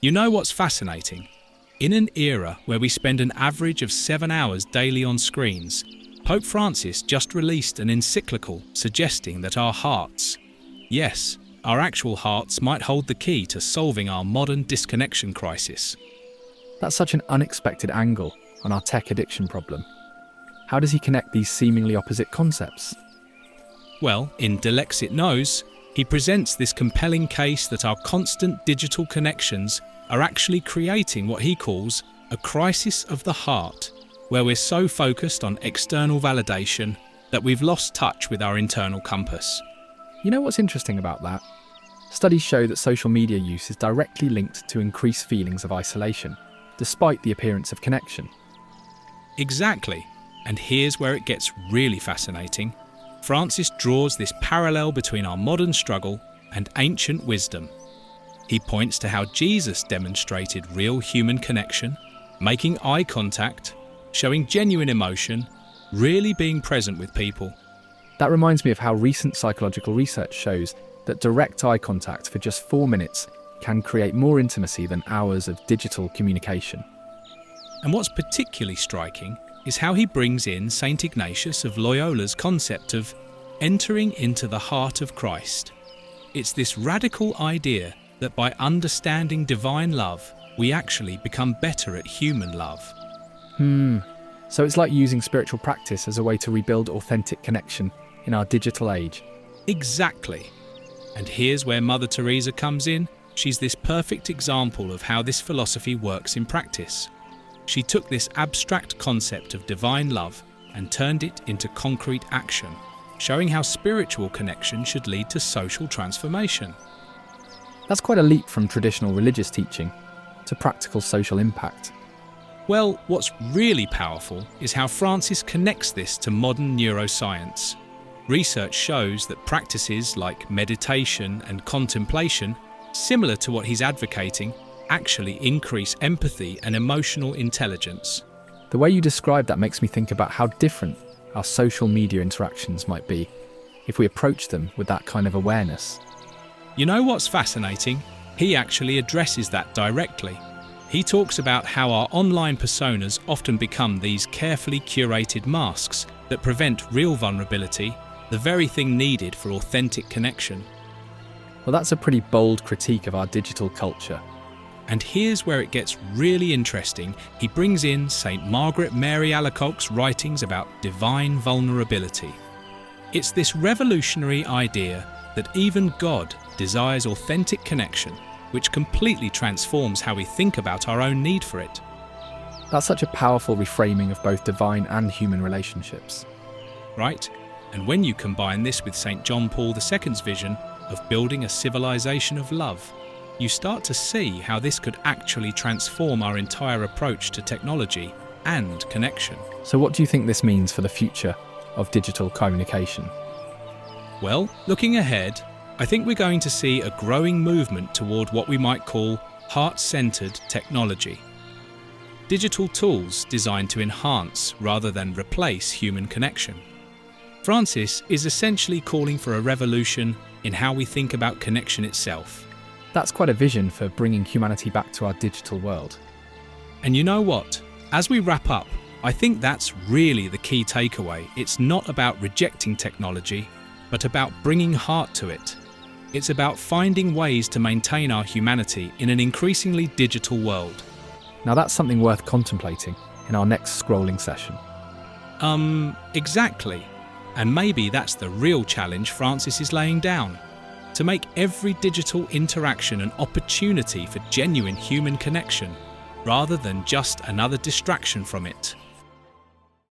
You know what's fascinating? In an era where we spend an average of 7 hours daily on screens, Pope Francis just released an encyclical suggesting that our hearts, yes, our actual hearts might hold the key to solving our modern disconnection crisis. That's such an unexpected angle on our tech addiction problem. How does he connect these seemingly opposite concepts? Well, in Dilexit Nos, he presents this compelling case that our constant digital connections are actually creating what he calls a crisis of the heart, where we're so focused on external validation that we've lost touch with our internal compass. You know what's interesting about that? Studies show that social media use is directly linked to increased feelings of isolation, despite the appearance of connection. Exactly. And here's where it gets really fascinating. Francis draws this parallel between our modern struggle and ancient wisdom. He points to how Jesus demonstrated real human connection, making eye contact, showing genuine emotion, really being present with people. That reminds me of how recent psychological research shows that direct eye contact for just 4 minutes can create more intimacy than hours of digital communication. And what's particularly striking is how he brings in Saint Ignatius of Loyola's concept of entering into the heart of Christ. It's this radical idea that by understanding divine love, we actually become better at human love. So it's like using spiritual practice as a way to rebuild authentic connection in our digital age. Exactly. And here's where Mother Teresa comes in. She's this perfect example of how this philosophy works in practice. She took this abstract concept of divine love and turned it into concrete action, showing how spiritual connection should lead to social transformation. That's quite a leap from traditional religious teaching to practical social impact. Well, what's really powerful is how Francis connects this to modern neuroscience. Research shows that practices like meditation and contemplation, similar to what he's advocating, actually increase empathy and emotional intelligence. The way you describe that makes me think about how different our social media interactions might be if we approach them with that kind of awareness. You know what's fascinating? He actually addresses that directly. He talks about how our online personas often become these carefully curated masks that prevent real vulnerability, the very thing needed for authentic connection. Well, that's a pretty bold critique of our digital culture. And here's where it gets really interesting. He brings in St. Margaret Mary Alacoque's writings about divine vulnerability. It's this revolutionary idea that even God desires authentic connection, which completely transforms how we think about our own need for it. That's such a powerful reframing of both divine and human relationships. Right? And when you combine this with St. John Paul II's vision of building a civilization of love, you start to see how this could actually transform our entire approach to technology and connection. So what do you think this means for the future of digital communication? Well, looking ahead, I think we're going to see a growing movement toward what we might call heart-centered technology. Digital tools designed to enhance rather than replace human connection. Francis is essentially calling for a revolution in how we think about connection itself. That's quite a vision for bringing humanity back to our digital world. And you know what? As we wrap up, I think that's really the key takeaway. It's not about rejecting technology, but about bringing heart to it. It's about finding ways to maintain our humanity in an increasingly digital world. Now that's something worth contemplating in our next scrolling session. Exactly. And maybe that's the real challenge Francis is laying down. To make every digital interaction an opportunity for genuine human connection, rather than just another distraction from it.